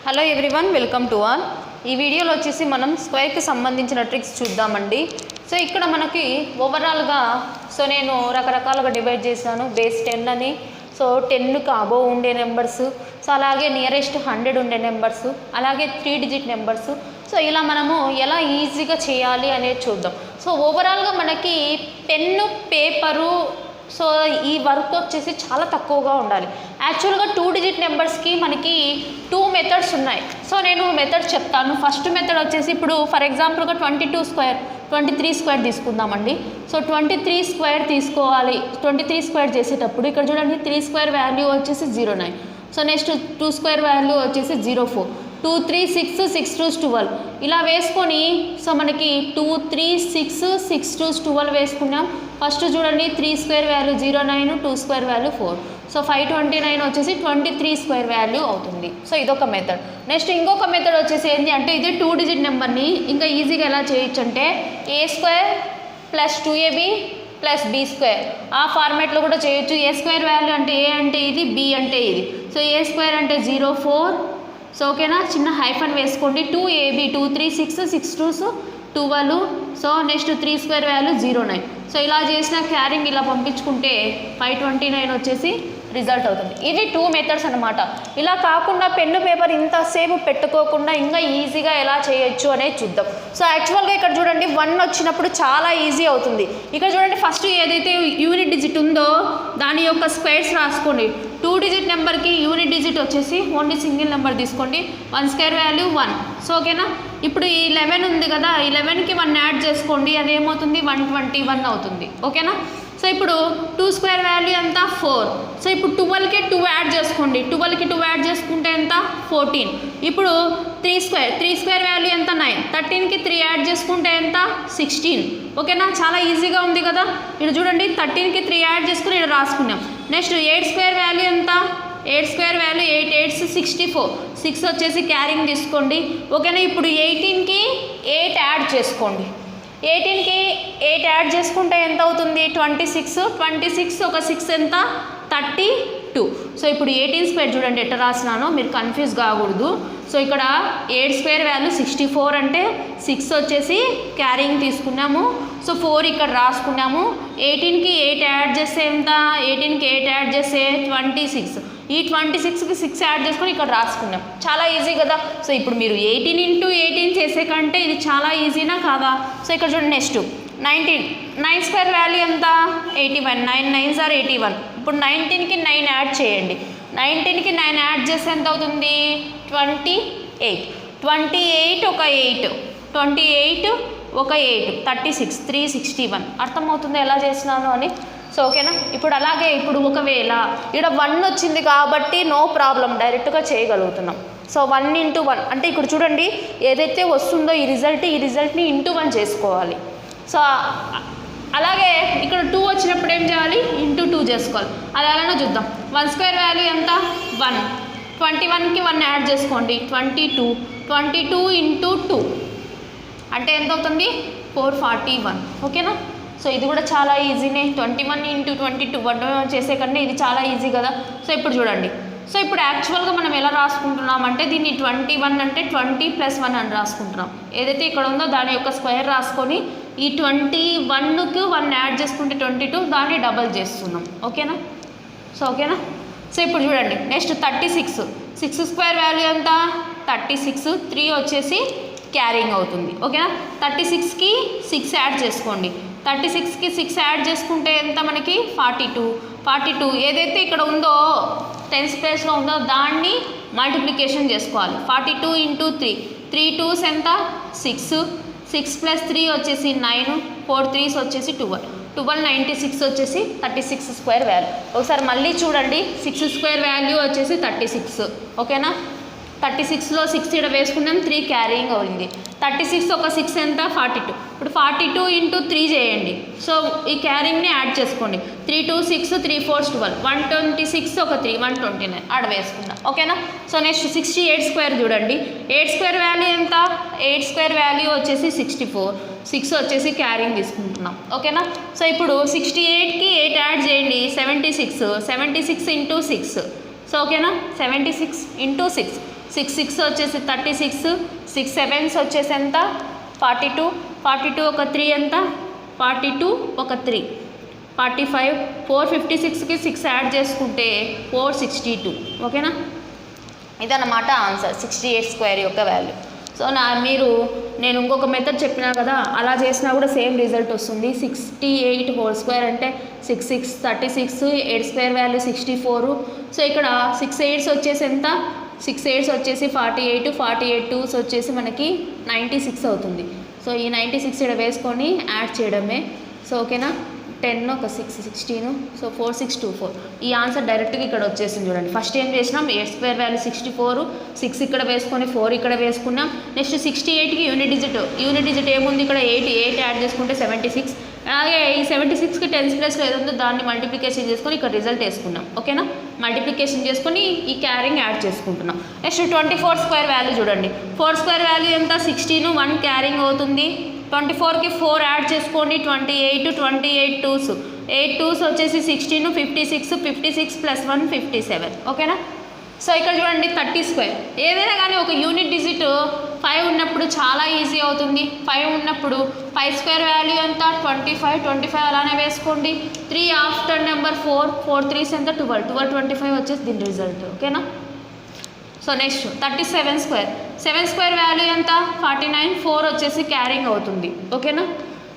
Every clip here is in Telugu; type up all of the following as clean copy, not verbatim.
Hello everyone, welcome to all. ఈ వీడియోలో వచ్చేసి మనం స్క్వేర్కి సంబంధించిన ట్రిక్స్ చూద్దామండి. సో ఇక్కడ మనకి ఓవరాల్గా నేను రకరకాలుగా డివైడ్ చేశాను. బేస్ 10 అని, సో 10కి అబోవ్ ఉండే నెంబర్స్, సో అలాగే నియరెస్ట్ 100 ఉండే నెంబర్స్, అలాగే 3 డిజిట్ నెంబర్స్. సో ఇలా మనము ఎలా ఈజీగా చేయాలి అనేది చూద్దాం. సో ఓవరాల్గా మనకి పెన్ను, పేపరు, సో ఈ వర్క్ వచ్చేసి చాలా తక్కువగా ఉండాలి. యాక్చువల్గా 2 డిజిట్ నెంబర్స్కి మనకి 2 మెథడ్స్ ఉన్నాయి. సో నేను మెథడ్ చెప్తాను. ఫస్ట్ మెథడ్ వచ్చేసి ఇప్పుడు ఫర్ ఎగ్జాంపుల్గా 22 స్క్వేర్ 23 స్క్వేర్ తీసుకుందామండి. సో 23 స్క్వేర్ తీసుకోవాలి. 23 స్క్వేర్ చేసేటప్పుడు ఇక్కడ చూడండి, 3 స్క్వేర్ వాల్యూ వచ్చేసి 09. సో నెక్స్ట్ 2 స్క్వేర్ వాల్యూ వచ్చేసి 04, 2 3 6 6 2 12 ఇలా వేసుకొని, సో మనకి 2 3 6 6 2 12 వేసుకున్నాం. ఫస్ట్ చూడండి, 3 square value 09, 2 square value 4, so 529 వచ్చేసి 23 స్క్వేర్ వాల్యూ అవుతుంది. సో ఇదొక మెథడ్. నెక్స్ట్ ఇంకొక మెథడ్ వచ్చేసి ఏంటి అంటే, ఇది 2 డిజిట్ నెంబర్ని ఇంకా ఈజీగా ఎలా చేయొచ్చు అంటే, a square plus 2ab plus b square ఆ ఫార్మేట్లో కూడా చేయొచ్చు. ఏ స్క్వేర్ వాల్యూ అంటే ఏ అంటే ఇది, బి అంటే ఇది. సో ఏ స్క్వేర్ అంటే 04, సో ఓకేనా, చిన్న హైఫన్ వేసుకోండి. 2ab 2 3 6 6 2 12, so next 3 square value 09. So ఇలా చేసిన క్యారింగ్ ఇలా పంపించుకుంటే 529 వచ్చేసి రిజల్ట్ అవుతుంది. ఇది 2 మెథడ్స్ అనమాట. ఇలా కాకుండా పెన్ను పేపర్ ఇంతసేపు పెట్టుకోకుండా ఇంకా ఈజీగా ఎలా చేయొచ్చు అనేది చూద్దాం. సో యాక్చువల్గా ఇక్కడ చూడండి, 1 వచ్చినప్పుడు చాలా ఈజీ అవుతుంది. ఇక్కడ చూడండి, ఫస్ట్ ఏదైతే యూనిట్ డిజిట్ ఉందో దాని యొక్క స్క్వేర్స్ రాసుకోండి. 2 డిజిట్ నెంబర్కి యూనిట్ డిజిట్ వచ్చేసి ఓన్లీ సింగిల్ నెంబర్ తీసుకోండి. 1 స్క్వేర్ వాల్యూ 1. సో ఓకేనా, ఇప్పుడు ఈ 11 ఉంది కదా, 11కి 1 యాడ్ చేసుకోండి, అదేమవుతుంది 121 అవుతుంది. ఓకేనా, సో ఇప్పుడు 2 స్క్వేర్ వాల్యూ ఎంత 4. సో ఇప్పుడు 12కి 2 యాడ్ చేసుకోండి. 12కి 2 యాడ్ చేసుకుంటే ఎంత 14. ఇప్పుడు 3 స్క్వేర్ వాల్యూ ఎంత 9. 13కి 3 యాడ్ చేసుకుంటే ఎంత 16. ఓకేనా, చాలా ఈజీగా ఉంది కదా. ఇక్కడ చూడండి, 13కి 3 యాడ్ చేసుకుని ఇక్కడ రాసుకున్నాం. నెక్స్ట్ 8 స్క్వేర్ వాల్యూ ఎంత, 8 స్క్వేర్ వాల్యూ 8 8 64, 6 వచ్చేసి క్యారింగ్ తీసుకోండి. ఓకేనా, ఇప్పుడు 18కి 8 యాడ్ చేసుకోండి. 18కి 8 యాడ్ చేసుకుంటే ఎంత అవుతుంది 26. 26 ఒక 6 ఎంత 32. సో ఇప్పుడు 18 స్క్వేర్ చూడండి ఎట్లా రాసినానో, మీరు కన్ఫ్యూజ్ కాకూడదు. సో ఇక్కడ 8 స్క్వేర్ వాల్యూ 64 అంటే 6 వచ్చేసి క్యారింగ్ తీసుకున్నాము. సో 4 ఇక్కడ రాసుకున్నాము. 18కి 8 యాడ్ చేస్తే ఎంత, 18కి 8 యాడ్ చేస్తే 26. ఈ 26కి 6 యాడ్ చేసుకొని ఇక్కడ రాసుకున్నాం. చాలా ఈజీ కదా. సో ఇప్పుడు మీరు 18 × 18 చేసే కంటే ఇది చాలా ఈజీనా కాదా. సో ఇక్కడ చూడండి, నెక్స్ట్ 9 స్క్వేర్ వాల్యూ ఎంత 81, 9 9s are 81. ఇప్పుడు 19కి 9 యాడ్ చేయండి. 19కి 9 యాడ్ చేస్తే ఎంత అవుతుంది 28. 28 ఒక 8, 28 ఒక 8 36, 361. అర్థమవుతుంది ఎలా చేసినాను అని. సో ఓకేనా, ఇప్పుడు అలాగే ఇప్పుడు ఒకవేళ ఇక్కడ 1 వచ్చింది కాబట్టి నో ప్రాబ్లం, డైరెక్ట్గా చేయగలుగుతున్నాం. సో 1 × 1 అంటే ఇక్కడ చూడండి, ఏదైతే వస్తుందో ఈ రిజల్ట్ని × 1 చేసుకోవాలి. సో అలాగే ఇక్కడ 2 వచ్చినప్పుడు ఏం చేయాలి, × 2 చేసుకోవాలి. అది అలానే చూద్దాం. 1 స్క్వేర్ వాల్యూ ఎంత 1. 21కి 1 యాడ్ చేసుకోండి. 22 22 × 2 అంటే ఎంత అవుతుంది 441. ఓకేనా, సో ఇది కూడా చాలా ఈజీనే. 21 × 22 1 చేసే కంటే ఇది చాలా ఈజీ కదా. సో ఇప్పుడు చూడండి, సో ఇప్పుడు యాక్చువల్గా మనం ఎలా రాసుకుంటున్నాం అంటే, దీన్ని 21 అంటే 20 + 1 అని రాసుకుంటున్నాం. ఏదైతే ఇక్కడ ఉందో దాని యొక్క స్క్వేర్ రాసుకొని ఈ 21కి 1 యాడ్ చేసుకుంటే 22, దాన్ని డబల్ చేస్తున్నాం. ఓకేనా, సో ఓకేనా. సో ఇప్పుడు చూడండి, నెక్స్ట్ 36. 6 స్క్వేర్ వాల్యూ ఎంత 36, 3 వచ్చేసి క్యారింగ్ అవుతుంది. ఓకేనా, 36కి 6 యాడ్ చేసుకోండి. 36కి 6 యాడ్ చేసుకుంటే ఎంత మనకి 42. 42 ఏదైతే ఇక్కడ ఉందో 10th ప్లేస్లో ఉందో దాన్ని మల్టిప్లికేషన్ చేసుకోవాలి. 42 × 3, 3 2s ఎంత 6, 6 + 3 వచ్చేసి 9, 4 3s వచ్చేసి 12, 96 వచ్చేసి 36 స్క్వేర్ వాల్యూ. ఒకసారి మళ్ళీ చూడండి, 6 స్క్వేర్ వాల్యూ వచ్చేసి 36. ఓకేనా, 36లో 6 ఇక్కడ వేసుకున్నాం, 3 క్యారింగ్ అయింది. 36 ఒక 6 ఎంత 42. ఇప్పుడు 42 × 3 చేయండి. సో ఈ క్యారింగ్ని యాడ్ చేసుకోండి. 3 2 6 3 4 12, 126 ఒక 3 129 ఆడ వేసుకుందాం. ఓకేనా, సో నెక్స్ట్ 68 స్క్వేర్ చూడండి. 8 స్క్వేర్ వాల్యూ ఎంత 8 స్క్వేర్ వాల్యూ వచ్చేసి 64, 6 వచ్చేసి క్యారింగ్ తీసుకుంటున్నాం. ఓకేనా, సో ఇప్పుడు 68కి 8 యాడ్ చేయండి. 76 76 × 6. సో ఓకేనా, 76 × 6 6 6 వచ్చేసి 36, 6 7s వచ్చేసి ఎంత 42, 42 ఒక 3 ఎంత 42 ఒక 3 45, 456కి 6 యాడ్ చేసుకుంటే 462. ఓకేనా, ఇదన్నమాట ఆన్సర్ 68 స్క్వేర్ యొక్క వాల్యూ. సో నేను ఇంకొక మెథడ్ చెప్పినా కదా, అలా చేసినా కూడా సేమ్ రిజల్ట్ వస్తుంది. 68 హోల్ స్క్వేర్ అంటే 6 6 36, 8 స్క్వేర్ వాల్యూ 64. సో ఇక్కడ 6 8s వచ్చేసి ఎంత 6 8s వచ్చేసి 48, 48 2s వచ్చేసి మనకి 96 అవుతుంది. సో ఈ 96 ఇక్కడ వేసుకొని యాడ్ చేయడమే. సో ఓకేనా, 10 ఒక 6 16, సో 4624. ఈ ఆన్సర్ డైరెక్ట్గా ఇక్కడ వచ్చేసింది చూడండి. ఫస్ట్ ఏం చేసినాం 8 స్క్వేర్ వాల్యూ 64, 6 ఇక్కడ వేసుకొని 4 ఇక్కడ వేసుకున్నాం. నెక్స్ట్ 68కి యూనిట్ డిజిట్ ఏముంది ఇక్కడ 8 యాడ్ చేసుకుంటే 76. అలాగే ఈ 76కి 10s ప్లేస్లో ఏదో ఉందో దాన్ని మల్టిప్లికేషన్ చేసుకొని ఇక్కడ రిజల్ట్ వేసుకున్నాం. ఓకేనా, మల్టిప్లికేషన్ చేసుకొని ఈ క్యారింగ్ యాడ్ చేసుకుంటున్నాం. నెక్స్ట్ 24 స్క్వేర్ వాల్యూ చూడండి. 4 స్క్వేర్ వాల్యూ ఎంత 16, 1 క్యారింగ్ అవుతుంది. 24కి 4 యాడ్ చేసుకోండి 28, 28 2s, 8 2s వచ్చేసి 16, 56, 56 + 1 57. ఓకేనా, సో ఇక్కడ చూడండి 30 స్క్వేర్. ఏదైనా కానీ ఒక యూనిట్ డిజిట్ 5 ఉన్నప్పుడు చాలా ఈజీ అవుతుంది. 5 ఉన్నప్పుడు 5 స్క్వేర్ వాల్యూ ఎంత 25, 25 అలానే వేసుకోండి. 3 ఆఫ్టర్ నెంబర్ 4, 4 3s ఎంత 12, 12 25 వచ్చేసి దీని రిజల్ట్. ఓకేనా, so next 37 square. 7 square value ఎంత 49, 4 వచ్చేసి క్యారింగ్ అవుతుంది. ఓకేనా,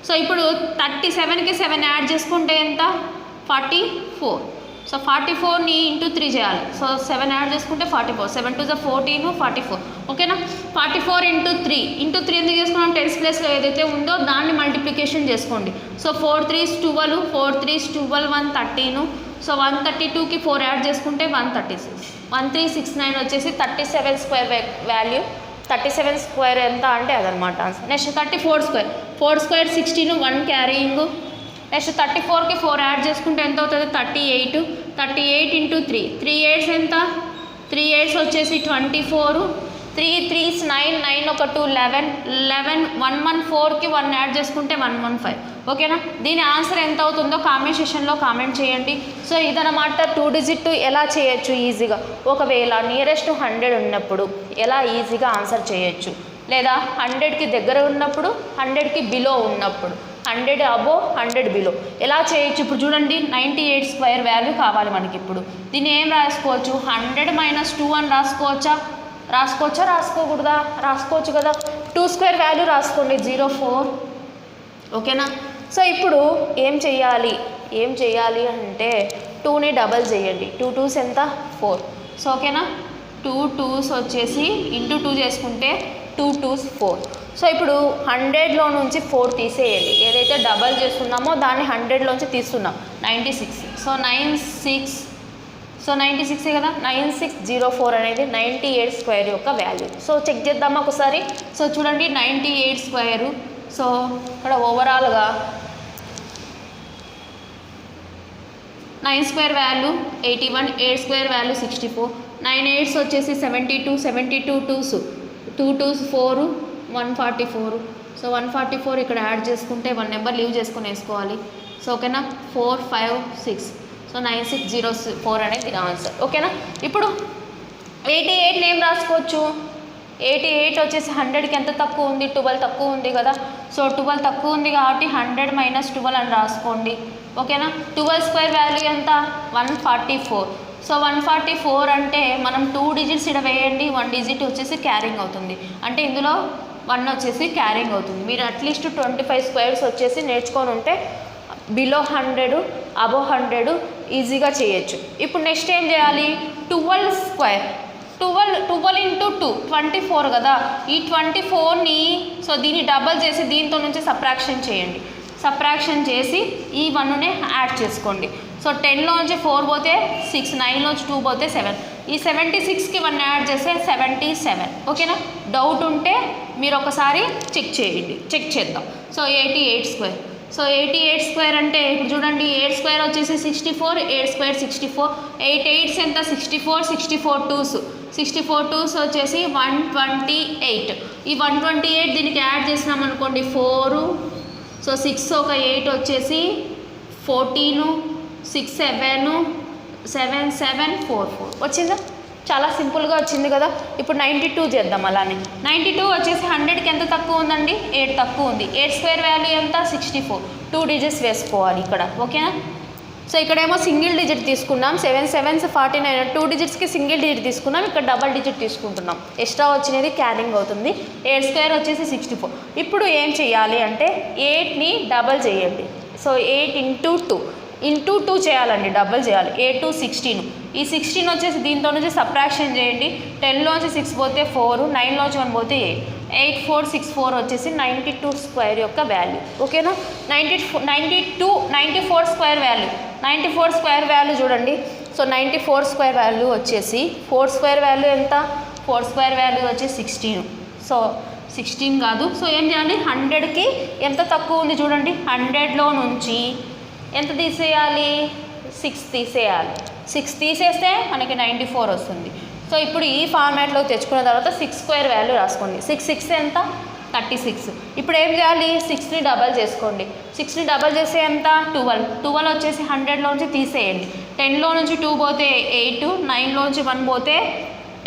సో ఇప్పుడు 37కి 7 యాడ్ చేసుకుంటే ఎంత 44. సో 44ని ఇంటూ 3 చేయాలి. సో 7 యాడ్ చేసుకుంటే 44, 7 2 14, 44. ఓకేనా, 44 ఇంటూ 3 ఎందుకు చేసుకున్నాం 10s ప్లేస్లో ఏదైతే ఉందో దాన్ని మల్టిప్లికేషన్ చేసుకోండి. So 4 3s 12, 4 3s 12, 1 13. So 132కి 4 add చేసుకుంటే 136, 1369 వచ్చేసి 37 స్క్వేర్ వాల్యూ. 37 స్క్వేర్ ఎంత అంటే అదనమాట answer. Next 34 square. 4 square 16, 1 carrying. Next 34కి 4 యాడ్ చేసుకుంటే ఎంత అవుతుంది 38, 38 ఇంటూ 3, 3 8s ఎంత 3 8s వచ్చేసి 24, 3 3s 9, 9 ఒక 2 11, 11 114కి 1 యాడ్ చేసుకుంటే 115. ఓకేనా, దీని ఆన్సర్ ఎంత అవుతుందో కామెంట్ సెషన్లో కామెంట్ చేయండి. సో ఇదన్నమాట 2 డిజిట్ ఎలా చేయొచ్చు ఈజీగా. ఒకవేళ నియరెస్ట్ 100 ఉన్నప్పుడు ఎలా ఈజీగా ఆన్సర్ చేయొచ్చు, లేదా 100కి దగ్గర ఉన్నప్పుడు 100కి బిలో ఉన్నప్పుడు 100 అబో 100 బిలో ఎలా చేయొచ్చు. ఇప్పుడు చూడండి 98 స్క్వేర్ వాల్యూ కావాలి మనకి. ఇప్పుడు దీన్ని ఏం రాసుకోవచ్చు 100 - 2 అని రాసుకోవచ్చా రాసుకోకూడదా, రాసుకోవచ్చు కదా. 2 స్క్వేర్ వాల్యూ రాసుకోండి 04. ఓకేనా, సో ఇప్పుడు ఏం చేయాలి అంటే 2ని డబల్ చేయండి. 2 2s ఎంత 4. సో ఓకేనా, 2 2s వచ్చేసి ఇంటూ 2 చేసుకుంటే 2 2s 4. సో ఇప్పుడు 100లో నుంచి 4 తీసేయండి. ఏదైతే డబల్ చేస్తున్నామో దాన్ని 100లోంచి తీస్తున్నాం 96. సో 96, సో 96 కదా, 9604 అనేది 98 స్క్వేర్ యొక్క వాల్యూ. సో చెక్ చేద్దామా ఒకసారి. సో చూడండి 98 స్క్వేరు. సో ఇక్కడ ఓవరాల్గా 9 square value 81, 8 square value 64, 9 8s వచ్చేసి 72, 72 2s 2 2s 4, 144. సో 144 ఇక్కడ యాడ్ చేసుకుంటే 1 నెంబర్ లీవ్ చేసుకొని వేసుకోవాలి. సో ఓకేనా, 4 5 6, సో 9604 అనేది ఆన్సర్. ఓకేనా, ఇప్పుడు 88 నేమ్ రాసుకోవచ్చు. 88 వచ్చేసి 100కి ఎంత తక్కువ ఉంది 12 తక్కువ ఉంది కదా. సో 12 తక్కువ ఉంది కాబట్టి 100 - 12 అని రాసుకోండి. ఓకేనా, 12 స్క్వేర్ వాల్యూ ఎంత 144. సో 144 అంటే మనం 2 డిజిట్స్ ఇక్కడ వేయండి, 1 డిజిట్ వచ్చేసి క్యారింగ్ అవుతుంది. అంటే ఇందులో 1 వచ్చేసి క్యారింగ్ అవుతుంది. మీరు అట్లీస్ట్ 25 స్క్వేర్స్ వచ్చేసి నేర్చుకొని ఉంటే బిలో 100 అబో 100 ఈజీగా చేయొచ్చు. ఇప్పుడు నెక్స్ట్ ఏం చేయాలి 12 స్క్వేర్. 12 ఇంటూ 2 24 కదా. ఈ 24ని సో దీన్ని డబల్ చేసి దీంతో నుంచి సబ్ట్రాక్షన్ చేయండి. సబ్ట్రాక్షన్ చేసి ఈ 1నే యాడ్ చేసుకోండి. సో 10లోంచి 4 పోతే 6, 9లోంచి 2 పోతే 7. ఈ 76కి 1 యాడ్ చేస్తే 77. ఓకేనా, డౌట్ ఉంటే మీరు ఒకసారి చెక్ చేద్దాం. So 88 square. సో 88 స్క్వేర్ అంటే ఇప్పుడు చూడండి 8 స్క్వేర్ వచ్చేసి 64, 8 స్క్వేర్ 64, 8 8s ఎంత 64, 64 2s, 64 2s వచ్చేసి 128. ఈ 128 దీనికి యాడ్ చేసినాం అనుకోండి 4, సో 6 ఒక 8 వచ్చేసి 14, 6 7, 7 7 4 4 వచ్చిందా. చాలా సింపుల్గా వచ్చింది కదా. ఇప్పుడు 92 చేద్దాం. అలానే 92 వచ్చేసి 100కి ఎంత తక్కువ ఉందండి, 8 తక్కువ ఉంది. 8 స్క్వేర్ వాల్యూ ఎంత, 64. 2 డిజిట్స్ వేసుకోవాలి ఇక్కడ, ఓకేనా. సో ఇక్కడేమో సింగిల్ డిజిట్ తీసుకున్నాం, 7 7s 49, 2 డిజిట్స్కి సింగిల్ డిజిట్ తీసుకున్నాం. ఇక్కడ డబల్ డిజిట్ తీసుకుంటున్నాం, ఎక్స్ట్రా వచ్చినది క్యారింగ్ అవుతుంది. 8 స్క్వేర్ వచ్చేసి 64. ఇప్పుడు ఏం చేయాలి అంటే 8ని డబల్ చేయండి. సో 8 ఇంటూ 2 చేయాలండి, డబల్ చేయాలి. 8 2 16. ఈ 16 వచ్చేసి దీంతో నుంచి సబ్ట్రాక్షన్ చేయండి. 10లోంచి 6 పోతే 4, 9లోంచి 1 పోతే 8. 8 4 6 4 వచ్చేసి 92 స్క్వేర్ యొక్క వాల్యూ, ఓకేనా. 94 స్క్వేర్ వాల్యూ, 94 స్క్వేర్ వాల్యూ చూడండి. సో 94 స్క్వేర్ వాల్యూ వచ్చేసి 4 స్క్వేర్ వాల్యూ ఎంత, 4 స్క్వేర్ వాల్యూ వచ్చేసి 16. సో 16 కాదు. సో ఏం చేయాలి, 100కి ఎంత తక్కువ ఉంది చూడండి. 100లో నుంచి ఎంత తీసేయాలి, 6 తీసేయాలి. 6 తీసేస్తే మనకి 94 వస్తుంది. సో ఇప్పుడు ఈ ఫార్మాట్లో తెచ్చుకున్న తర్వాత 6 స్క్వేర్ వాల్యూ రాసుకోండి. 6 6 ఎంత, 36. ఇప్పుడు ఏం చేయాలి, 6ని డబల్ చేసుకోండి. 6ని డబల్ చేస్తే ఎంత, 12 వచ్చేసి 100లోంచి తీసేయండి. 10లో నుంచి 2 పోతే 8, 9లోంచి 1 పోతే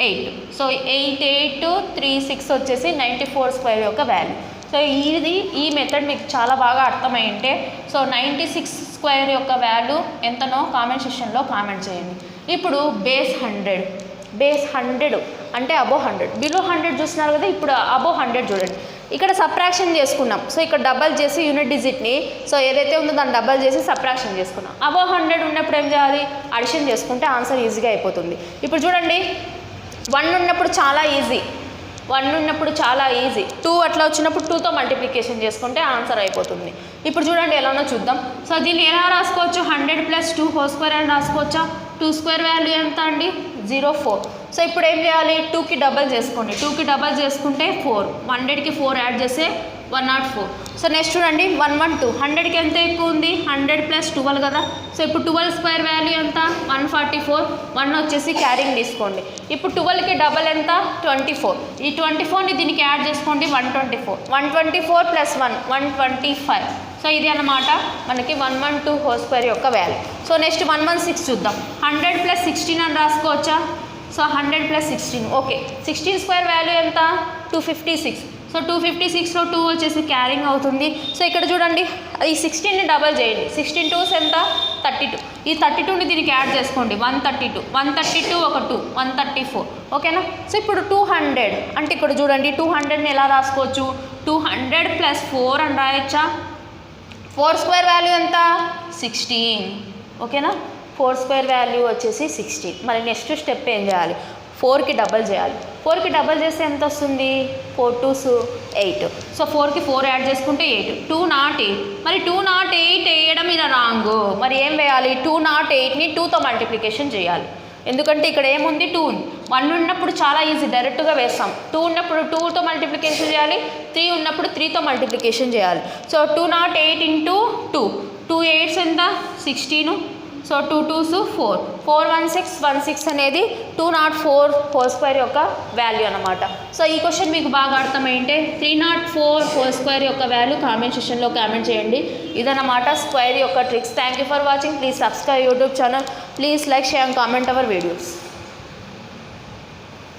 8. సో 8 8 3 6 వచ్చేసి 94 స్క్వేర్ యొక్క వాల్యూ. సో ఈ మెథడ్ మీకు చాలా బాగా అర్థమై ఉంటే సో 96 స్క్వేర్ యొక్క వాల్యూ ఎంతనో కామెంట్ సెక్షన్లో కామెంట్ చేయండి. ఇప్పుడు బేస్ 100 అంటే అబో 100, బిలో 100 చూస్తున్నారు కదా. ఇప్పుడు అబో 100 చూడండి. ఇక్కడ సబ్ట్రాక్షన్ చేసుకున్నాం. సో ఇక్కడ డబల్ చేసి యూనిట్ డిజిట్ని, సో ఏదైతే ఉందో దాన్ని డబల్ చేసి సబ్ట్రాక్షన్ చేసుకున్నాం. అబో 100 ఉన్నప్పుడు ఏం చేయాలి, అడిషన్ చేసుకుంటే ఆన్సర్ ఈజీగా అయిపోతుంది. ఇప్పుడు చూడండి 1 ఉన్నప్పుడు చాలా ఈజీ, 2 అట్లా వచ్చినప్పుడు 2తో మల్టిప్లికేషన్ చేసుకుంటే ఆన్సర్ అయిపోతుంది. ఇప్పుడు చూడండి ఎలానో చూద్దాం. సో దీన్ని ఎలా రాసుకోవచ్చు, 100 + 2 హోల్ స్క్వేర్ అని రాసుకోవచ్చా. 2 స్క్వేర్ వాల్యూ ఎంత అండి, 04. సో ఇప్పుడు ఏం చేయాలి, 2కి డబల్ చేసుకోండి. 2కి డబల్ చేసుకుంటే 4, 100కి 4 యాడ్ చేస్తే 104. సో నెక్స్ట్ చూడండి 112, 100కి ఎంత ఎక్కువ ఉంది, 100 + 12 కదా. సో ఇప్పుడు 12 స్క్వేర్ వాల్యూ ఎంత, 144. 1 వచ్చేసి క్యారింగ్ తీసుకోండి. ఇప్పుడు 12కి డబల్ ఎంత, 24. ఈ 24ని దీనికి యాడ్ చేసుకోండి, 124. 124 + 1 125. సో ఇది అన్నమాట మనకి 112 హోల్ స్క్వేర్ యొక్క వాల్యూ. సో నెక్స్ట్ 116 చూద్దాం. 100 + 16 అని రాసుకోవచ్చా. So 100 + 16, okay. 16 స్క్వేర్ వాల్యూ ఎంత, 256. సో 256లో 2 వచ్చేసి క్యారింగ్ అవుతుంది. సో ఇక్కడ చూడండి ఈ 16ని డబల్ చేయండి. 16 2s ఎంత, 32. ఈ 32ని దీనికి యాడ్ చేసుకోండి, 132. 132 ఒక 2, 134, ఓకేనా. సో ఇప్పుడు 200 అంటే ఇక్కడ చూడండి 200ని ఎలా రాసుకోవచ్చు, 200 + 4 అని రాయొచ్చా. 4 స్క్వేర్ వాల్యూ ఎంత, 16, ఓకేనా. 4 స్క్వేర్ వాల్యూ వచ్చేసి 16. మరి నెక్స్ట్ స్టెప్ ఏం చేయాలి, 4కి డబల్ చేయాలి. 4కి డబల్ చేస్తే ఎంత వస్తుంది, 4 2s 8. సో 4కి 4 యాడ్ చేసుకుంటే 8. 208. మరి 208 వేయడం ఇలా రాంగ్. మరి ఏం వేయాలి, 208ని 2తో మల్టిప్లికేషన్ చేయాలి. ఎందుకంటే ఇక్కడ ఏముంది, 2 ఉంది. 1 ఉన్నప్పుడు చాలా ఈజీ, డైరెక్ట్గా వేస్తాం. 2 ఉన్నప్పుడు 2తో మల్టిప్లికేషన్ చేయాలి. 3 ఉన్నప్పుడు 3తో మల్టిప్లికేషన్ చేయాలి. సో 208 × 2, 2 8s ఎంత, 16. సో 2 2s 4, 416 అనేది 204 హోల్ స్క్వేర్ యొక్క వాల్యూ అనమాట. సో ఈ క్వశ్చన్ మీకు బాగా అర్థమైంటే 304 హోల్ స్క్వేర్ యొక్క వాల్యూ కామెంట్ సెక్షన్లో కామెంట్ చేయండి. ఇదన్నమాట స్క్వేర్ యొక్క tricks. Thank you for watching. Please subscribe YouTube channel. Please like, share and comment our videos.